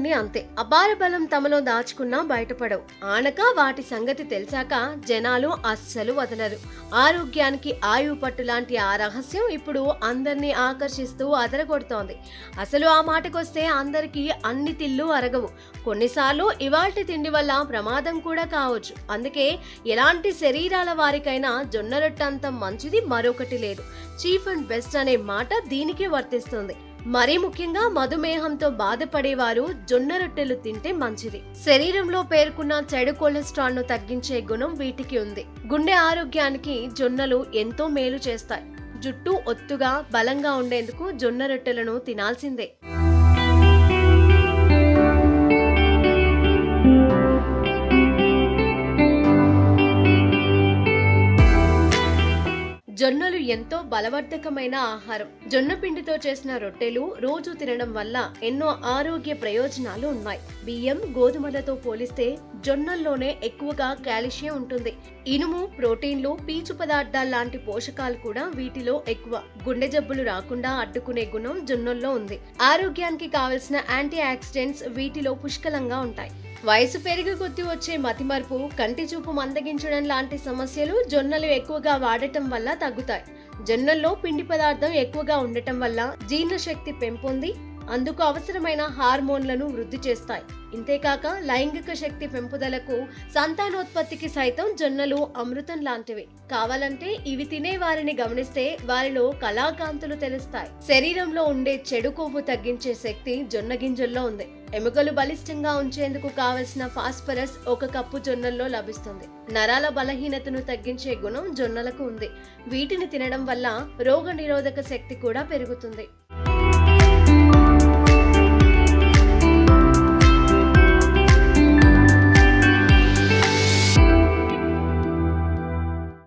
అన్నీ అంతే. అపార బలం తమలో దాచుకున్నా బయటపడవు. ఆనక వాటి సంగతి తెలిసాక జనాలు అస్సలు వదలరు. ఆరోగ్యానికి ఆయువు పట్టు లాంటి ఆ రహస్యం ఇప్పుడు అందరినీ ఆకర్షిస్తూ అదరగొడుతోంది. అసలు ఆ మాటకొస్తే అందరికీ అన్ని తిళ్ళు అరగవు. కొన్నిసార్లు ఇవాల్టి తిండి వల్ల ప్రమాదం కూడా కావచ్చు. అందుకే ఎలాంటి శరీరాల వారికైనా జొన్న రొట్టె అంత మంచిది మరొకటి లేదు. చీఫ్ అండ్ బెస్ట్ అనే మాట దీనికే వర్తిస్తుంది. మరీ ముఖ్యంగా మధుమేహంతో బాధపడేవారు జొన్న రొట్టెలు తింటే మంచిది. శరీరంలో పేరుకున్న చెడు కొలెస్ట్రాల్ ను తగ్గించే గుణం వీటికి ఉంది. గుండె ఆరోగ్యానికి జొన్నలు ఎంతో మేలు చేస్తాయి. జుట్టు ఒత్తుగా బలంగా ఉండేందుకు జొన్న రొట్టెలను తినాల్సిందే. జొన్నలు ఎంతో బలవర్ధకమైన ఆహారం. జొన్న పిండితో చేసిన రొట్టెలు రోజు తినడం వల్ల ఎన్నో ఆరోగ్య ప్రయోజనాలు ఉన్నాయి. బియ్యం, గోధుమలతో పోలిస్తే జొన్నల్లోనే ఎక్కువగా కాల్షియం ఉంటుంది. ఇనుము, ప్రోటీన్లు, పీచు పదార్థాలు లాంటి పోషకాలు కూడా వీటిలో ఎక్కువ. గుండె జబ్బులు రాకుండా అడ్డుకునే గుణం జొన్నల్లో ఉంది. ఆరోగ్యానికి కావలసిన యాంటీ ఆక్సిడెంట్స్ వీటిలో పుష్కలంగా ఉంటాయి. వయసు పెరిగి కొద్దీ వచ్చే మతిమరుపు, కంటి చూపు మందగించడం లాంటి సమస్యలు జొన్నలు ఎక్కువగా వాడటం వల్ల తగ్గుతాయి. జొన్నల్లో పిండి పదార్థం ఎక్కువగా ఉండటం వల్ల జీర్ణశక్తి పెంపొంది అందుకు అవసరమైన హార్మోన్లను వృద్ధి చేస్తాయి. ఇంతేకాక లైంగిక శక్తి పెంపుదలకు, సంతానోత్పత్తికి సైతం జొన్నలు అమృతం లాంటివి. కావాలంటే ఇవి తినే వారిని గమనిస్తే వారిలో కళాకాంతులు తెలుస్తాయి. శరీరంలో ఉండే చెడు కొవ్వు తగ్గించే శక్తి జొన్న గింజల్లో ఉంది. ఎముకలు బలిష్టంగా ఉంచేందుకు కావలసిన ఫాస్ఫరస్ 1 కప్పు జొన్నల్లో లభిస్తుంది. నరాల బలహీనతను తగ్గించే గుణం జొన్నలకు ఉంది. వీటిని తినడం వల్ల రోగ నిరోధక శక్తి కూడా పెరుగుతుంది.